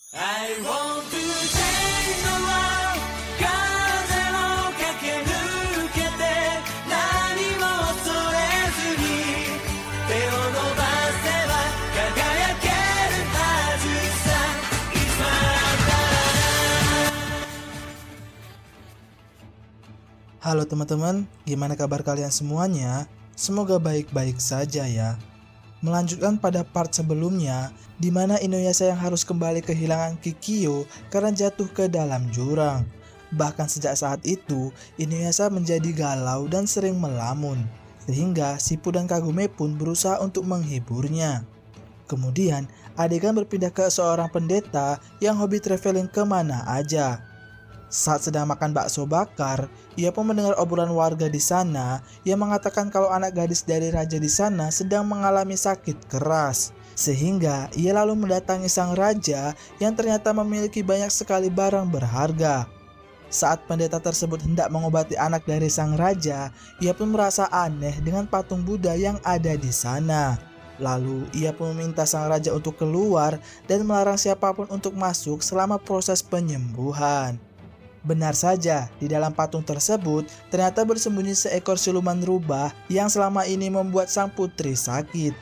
I want to change the world 風を駆け抜けて何も恐れずに手を伸ばせば輝けるはずさ It's my time. Halo teman-teman, gimana kabar kalian semuanya? Semoga baik-baik saja ya. Melanjutkan pada part sebelumnya, di mana Inuyasha yang harus kembali kehilangan Kikyo karena jatuh ke dalam jurang. Bahkan sejak saat itu, Inuyasha menjadi galau dan sering melamun, sehingga Shippo dan Kagome pun berusaha untuk menghiburnya. Kemudian, adegan berpindah ke seorang pendeta yang hobi traveling kemana aja. Saat sedang makan bakso bakar, ia pun mendengar obrolan warga di sana yang mengatakan kalau anak gadis dari raja di sana sedang mengalami sakit keras. Sehingga ia lalu mendatangi sang raja yang ternyata memiliki banyak sekali barang berharga. Saat pendeta tersebut hendak mengobati anak dari sang raja, ia pun merasa aneh dengan patung Buddha yang ada di sana. Lalu ia pun meminta sang raja untuk keluar dan melarang siapapun untuk masuk selama proses penyembuhan. Benar saja, di dalam patung tersebut ternyata bersembunyi seekor siluman rubah yang selama ini membuat sang putri sakit.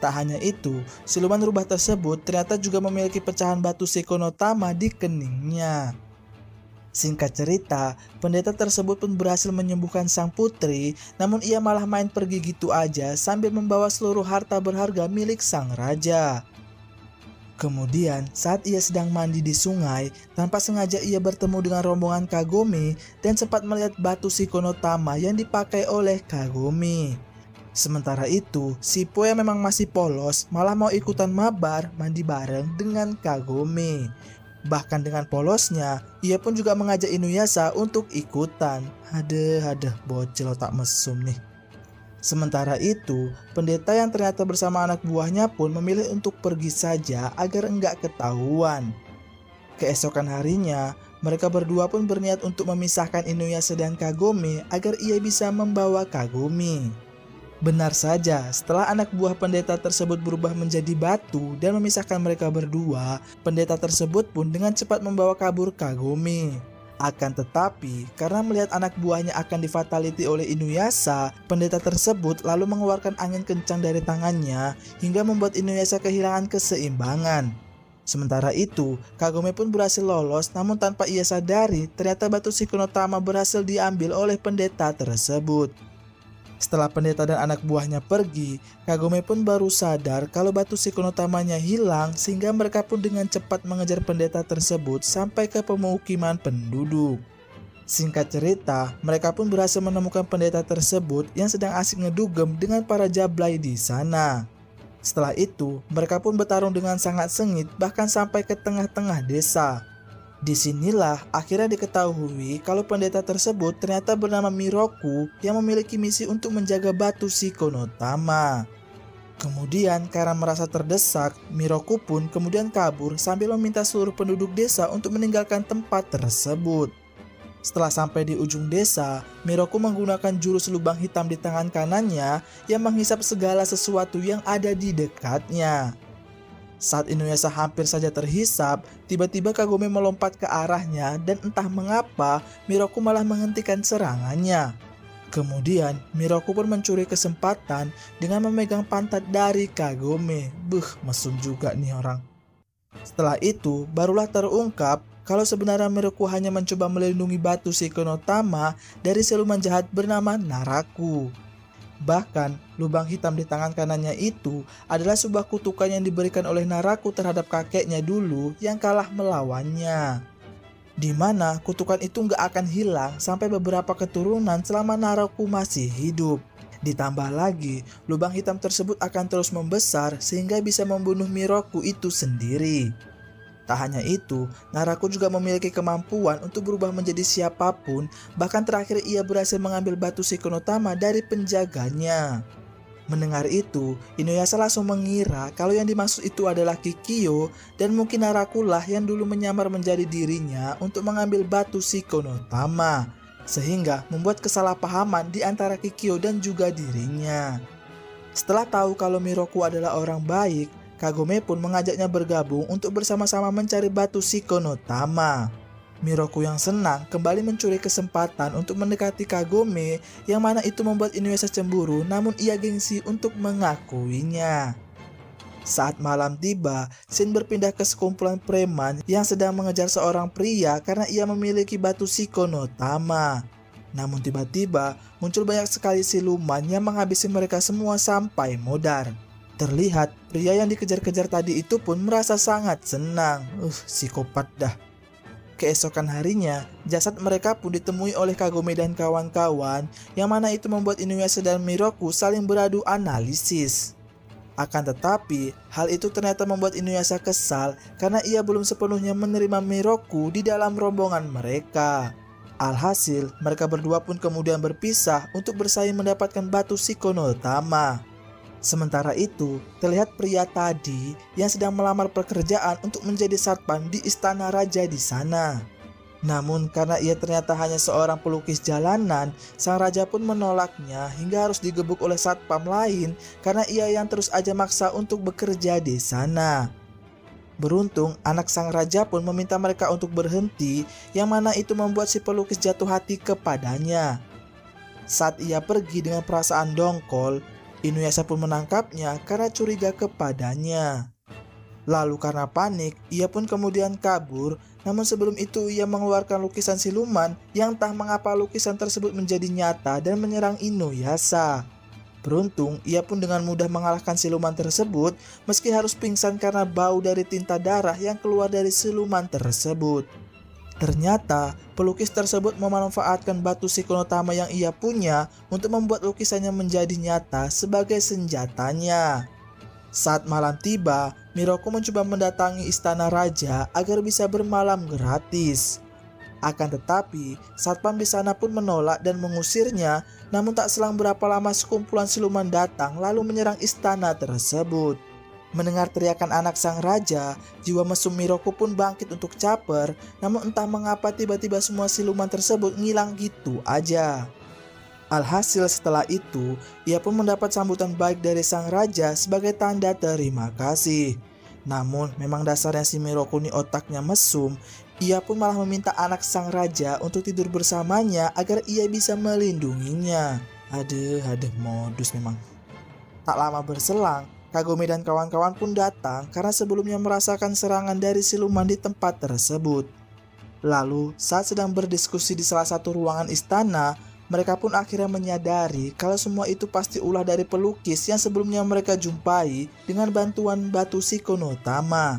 Tak hanya itu, siluman rubah tersebut ternyata juga memiliki pecahan batu Seiko no Tama di keningnya. Singkat cerita, pendeta tersebut pun berhasil menyembuhkan sang putri, namun ia malah main pergi gitu aja sambil membawa seluruh harta berharga milik sang raja. Kemudian saat ia sedang mandi di sungai, tanpa sengaja ia bertemu dengan rombongan Kagome dan sempat melihat batu Seiko no Tama yang dipakai oleh Kagome. Sementara itu, Shippo yang memang masih polos malah mau ikutan mabar mandi bareng dengan Kagome. Bahkan dengan polosnya, ia pun juga mengajak Inuyasha untuk ikutan. Hadeh bocil otak mesum nih. Sementara itu, pendeta yang ternyata bersama anak buahnya pun memilih untuk pergi saja agar enggak ketahuan. Keesokan harinya, mereka berdua pun berniat untuk memisahkan Inuyasha dan Kagome agar ia bisa membawa Kagome. Benar saja, setelah anak buah pendeta tersebut berubah menjadi batu dan memisahkan mereka berdua, pendeta tersebut pun dengan cepat membawa kabur Kagome. Akan tetapi, karena melihat anak buahnya akan difataliti oleh Inuyasha, pendeta tersebut lalu mengeluarkan angin kencang dari tangannya hingga membuat Inuyasha kehilangan keseimbangan. Sementara itu, Kagome pun berhasil lolos, namun tanpa ia sadari ternyata batu Seiko no Tama berhasil diambil oleh pendeta tersebut. Setelah pendeta dan anak buahnya pergi, Kagome pun baru sadar kalau batu Seiko no Tamanya hilang, sehingga mereka pun dengan cepat mengejar pendeta tersebut sampai ke pemukiman penduduk. Singkat cerita, mereka pun berhasil menemukan pendeta tersebut yang sedang asik ngedugem dengan para jablay di sana. Setelah itu, mereka pun bertarung dengan sangat sengit bahkan sampai ke tengah-tengah desa. Disinilah akhirnya diketahui kalau pendeta tersebut ternyata bernama Miroku yang memiliki misi untuk menjaga batu Seiko no Tama. Kemudian karena merasa terdesak, Miroku pun kemudian kabur sambil meminta seluruh penduduk desa untuk meninggalkan tempat tersebut. Setelah sampai di ujung desa, Miroku menggunakan jurus lubang hitam di tangan kanannya yang menghisap segala sesuatu yang ada di dekatnya. Saat Inuyasha hampir saja terhisap, tiba-tiba Kagome melompat ke arahnya dan entah mengapa Miroku malah menghentikan serangannya. Kemudian Miroku pun mencuri kesempatan dengan memegang pantat dari Kagome. Mesum juga nih orang. Setelah itu barulah terungkap kalau sebenarnya Miroku hanya mencoba melindungi batu Seiko no Tama dari siluman jahat bernama Naraku. Bahkan, lubang hitam di tangan kanannya itu adalah sebuah kutukan yang diberikan oleh Naraku terhadap kakeknya dulu yang kalah melawannya. Di mana kutukan itu nggak akan hilang sampai beberapa keturunan selama Naraku masih hidup. Ditambah lagi, lubang hitam tersebut akan terus membesar sehingga bisa membunuh Miroku itu sendiri. Tak hanya itu, Naraku juga memiliki kemampuan untuk berubah menjadi siapapun, bahkan terakhir ia berhasil mengambil batu Seiko no Tama dari penjaganya. Mendengar itu, Inuyasha langsung mengira kalau yang dimaksud itu adalah Kikyo dan mungkin Naraku lah yang dulu menyamar menjadi dirinya untuk mengambil batu Seiko no Tama, sehingga membuat kesalahpahaman di antara Kikyo dan juga dirinya. Setelah tahu kalau Miroku adalah orang baik, Kagome pun mengajaknya bergabung untuk bersama-sama mencari batu Shiko no Tama. Miroku yang senang kembali mencuri kesempatan untuk mendekati Kagome, yang mana itu membuat Inuyasha cemburu, namun ia gengsi untuk mengakuinya. Saat malam tiba, Shin berpindah ke sekumpulan preman yang sedang mengejar seorang pria karena ia memiliki batu Shiko no Tama. Namun tiba-tiba muncul banyak sekali siluman yang menghabisi mereka semua sampai modar. Terlihat pria yang dikejar-kejar tadi itu pun merasa sangat senang. Psikopat dah. Keesokan harinya, jasad mereka pun ditemui oleh Kagome dan kawan-kawan, yang mana itu membuat Inuyasha dan Miroku saling beradu analisis. Akan tetapi, hal itu ternyata membuat Inuyasha kesal karena ia belum sepenuhnya menerima Miroku di dalam rombongan mereka. Alhasil, mereka berdua pun kemudian berpisah untuk bersaing mendapatkan batu Shiko no Tama. Sementara itu, terlihat pria tadi yang sedang melamar pekerjaan untuk menjadi satpam di istana raja di sana. Namun karena ia ternyata hanya seorang pelukis jalanan, sang raja pun menolaknya hingga harus digebuk oleh satpam lain karena ia yang terus aja maksa untuk bekerja di sana. Beruntung anak sang raja pun meminta mereka untuk berhenti, yang mana itu membuat si pelukis jatuh hati kepadanya. Saat ia pergi dengan perasaan dongkol, Inuyasha pun menangkapnya karena curiga kepadanya. Lalu karena panik, ia pun kemudian kabur, namun sebelum itu ia mengeluarkan lukisan siluman yang entah mengapa lukisan tersebut menjadi nyata dan menyerang Inuyasha. Beruntung, ia pun dengan mudah mengalahkan siluman tersebut meski harus pingsan karena bau dari tinta darah yang keluar dari siluman tersebut. Ternyata, pelukis tersebut memanfaatkan batu Shiko no Tama yang ia punya untuk membuat lukisannya menjadi nyata sebagai senjatanya. Saat malam tiba, Miroku mencoba mendatangi istana raja agar bisa bermalam gratis. Akan tetapi, satpam di sana pun menolak dan mengusirnya, namun tak selang berapa lama sekumpulan siluman datang lalu menyerang istana tersebut. Mendengar teriakan anak sang raja, jiwa mesum Miroku pun bangkit untuk caper, namun entah mengapa tiba-tiba semua siluman tersebut ngilang gitu aja. Alhasil setelah itu, ia pun mendapat sambutan baik dari sang raja sebagai tanda terima kasih. Namun memang dasarnya si Miroku ini otaknya mesum, ia pun malah meminta anak sang raja untuk tidur bersamanya agar ia bisa melindunginya. Aduh modus memang. Tak lama berselang, Kagome dan kawan-kawan pun datang karena sebelumnya merasakan serangan dari siluman di tempat tersebut. Lalu saat sedang berdiskusi di salah satu ruangan istana, mereka pun akhirnya menyadari kalau semua itu pasti ulah dari pelukis yang sebelumnya mereka jumpai dengan bantuan batu Shiko no Tama.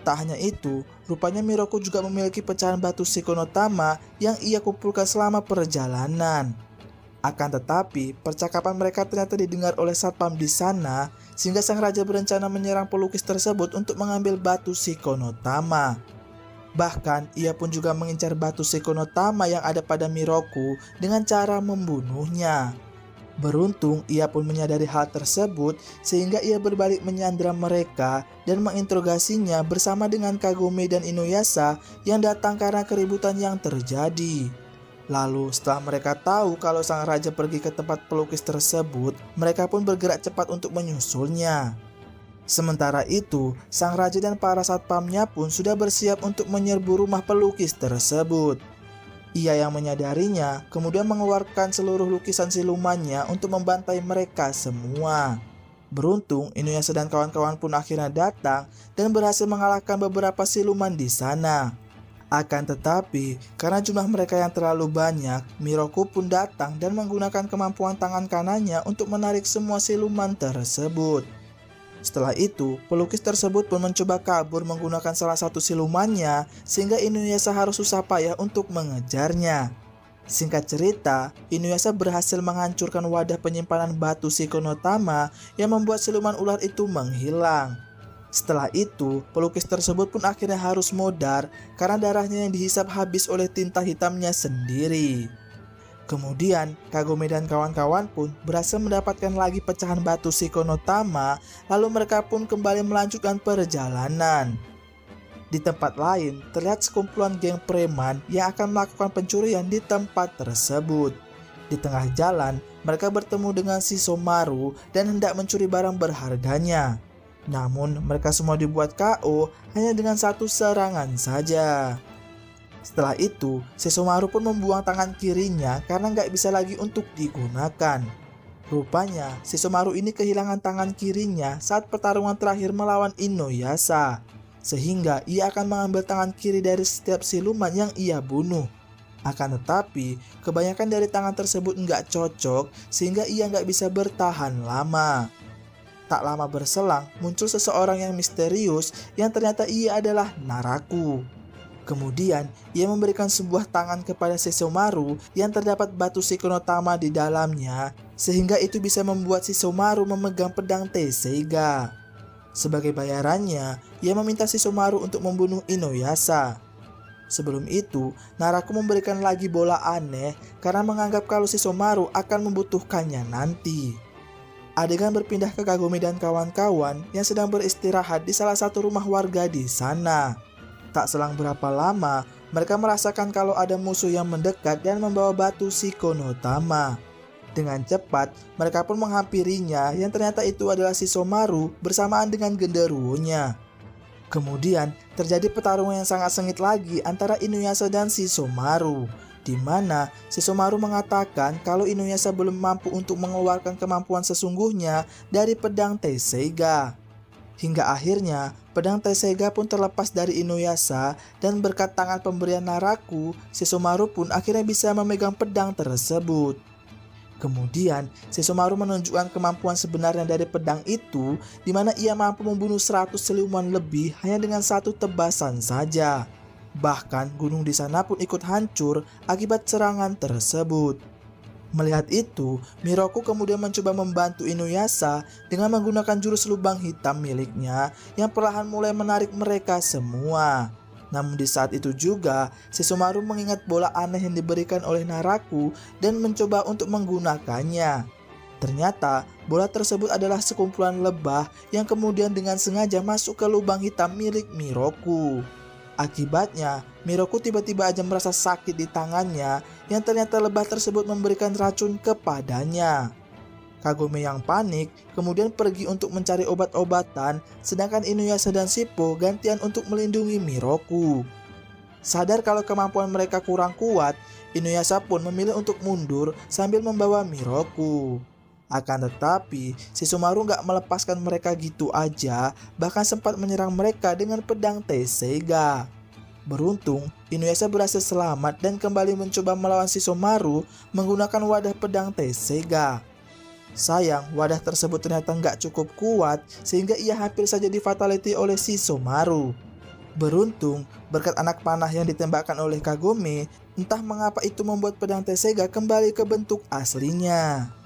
Tak hanya itu, rupanya Miroku juga memiliki pecahan batu Shiko no Tama yang ia kumpulkan selama perjalanan. Akan tetapi, percakapan mereka ternyata didengar oleh satpam di sana, sehingga sang raja berencana menyerang pelukis tersebut untuk mengambil batu Shiko no Tama. Bahkan, ia pun juga mengincar batu Shiko no Tama yang ada pada Miroku dengan cara membunuhnya. Beruntung, ia pun menyadari hal tersebut, sehingga ia berbalik menyandra mereka dan menginterogasinya bersama dengan Kagome dan Inuyasha yang datang karena keributan yang terjadi. Lalu setelah mereka tahu kalau sang raja pergi ke tempat pelukis tersebut, mereka pun bergerak cepat untuk menyusulnya. Sementara itu, sang raja dan para satpamnya pun sudah bersiap untuk menyerbu rumah pelukis tersebut. Ia yang menyadarinya kemudian mengeluarkan seluruh lukisan silumannya untuk membantai mereka semua. Beruntung, Inuyasha dan kawan-kawan pun akhirnya datang dan berhasil mengalahkan beberapa siluman di sana. Akan tetapi, karena jumlah mereka yang terlalu banyak, Miroku pun datang dan menggunakan kemampuan tangan kanannya untuk menarik semua siluman tersebut. Setelah itu, pelukis tersebut pun mencoba kabur menggunakan salah satu silumannya, sehingga Inuyasha harus susah payah untuk mengejarnya. Singkat cerita, Inuyasha berhasil menghancurkan wadah penyimpanan batu Shiko no Tama yang membuat siluman ular itu menghilang. Setelah itu, pelukis tersebut pun akhirnya harus modar karena darahnya yang dihisap habis oleh tinta hitamnya sendiri. Kemudian, Kagome dan kawan-kawan pun berhasil mendapatkan lagi pecahan batu Shiko no Tama, lalu mereka pun kembali melanjutkan perjalanan. Di tempat lain, terlihat sekumpulan geng preman yang akan melakukan pencurian di tempat tersebut. Di tengah jalan, mereka bertemu dengan si Somaru dan hendak mencuri barang berharganya. Namun mereka semua dibuat KO hanya dengan satu serangan saja. Setelah itu, Sesshomaru pun membuang tangan kirinya karena nggak bisa lagi untuk digunakan. Rupanya, Sesshomaru ini kehilangan tangan kirinya saat pertarungan terakhir melawan Inuyasha. Sehingga ia akan mengambil tangan kiri dari setiap siluman yang ia bunuh. Akan tetapi, kebanyakan dari tangan tersebut nggak cocok sehingga ia nggak bisa bertahan lama. Tak lama berselang, muncul seseorang yang misterius yang ternyata ia adalah Naraku. Kemudian, ia memberikan sebuah tangan kepada Sesshomaru yang terdapat batu Shikonotama di dalamnya, sehingga itu bisa membuat Sesshomaru memegang pedang Tesseiga. Sebagai bayarannya, ia meminta Sesshomaru untuk membunuh Inuyasha. Sebelum itu, Naraku memberikan lagi bola aneh karena menganggap kalau Sesshomaru akan membutuhkannya nanti. Adegan berpindah ke Kagome dan kawan-kawan yang sedang beristirahat di salah satu rumah warga di sana. Tak selang berapa lama, mereka merasakan kalau ada musuh yang mendekat dan membawa batu Shikonotama. Dengan cepat, mereka pun menghampirinya yang ternyata itu adalah Sesshomaru bersamaan dengan genderuwonya. Kemudian, terjadi pertarungan yang sangat sengit lagi antara Inuyasha dan Sesshomaru, di mana Sesshomaru mengatakan kalau Inuyasha belum mampu untuk mengeluarkan kemampuan sesungguhnya dari pedang Tesseiga. Hingga akhirnya, pedang Tesseiga pun terlepas dari Inuyasha dan berkat tangan pemberian Naraku, Sesshomaru pun akhirnya bisa memegang pedang tersebut. Kemudian, Sesshomaru menunjukkan kemampuan sebenarnya dari pedang itu, di mana ia mampu membunuh 100 siluman lebih hanya dengan satu tebasan saja. Bahkan gunung di sana pun ikut hancur akibat serangan tersebut. Melihat itu, Miroku kemudian mencoba membantu Inuyasha dengan menggunakan jurus lubang hitam miliknya yang perlahan mulai menarik mereka semua. Namun di saat itu juga, Sesshomaru mengingat bola aneh yang diberikan oleh Naraku dan mencoba untuk menggunakannya. Ternyata, bola tersebut adalah sekumpulan lebah yang kemudian dengan sengaja masuk ke lubang hitam milik Miroku. Akibatnya, Miroku tiba-tiba aja merasa sakit di tangannya yang ternyata lebah tersebut memberikan racun kepadanya. Kagome yang panik kemudian pergi untuk mencari obat-obatan, sedangkan Inuyasha dan Shippo gantian untuk melindungi Miroku. Sadar kalau kemampuan mereka kurang kuat, Inuyasha pun memilih untuk mundur sambil membawa Miroku. Akan tetapi, Sesshomaru gak melepaskan mereka gitu aja, bahkan sempat menyerang mereka dengan pedang Tesseiga. Beruntung, Inuyasha berhasil selamat dan kembali mencoba melawan Sesshomaru menggunakan wadah pedang Tesseiga. Sayang, wadah tersebut ternyata nggak cukup kuat sehingga ia hampir saja di-fatality oleh Sesshomaru. Beruntung, berkat anak panah yang ditembakkan oleh Kagome, entah mengapa itu membuat pedang Tesseiga kembali ke bentuk aslinya.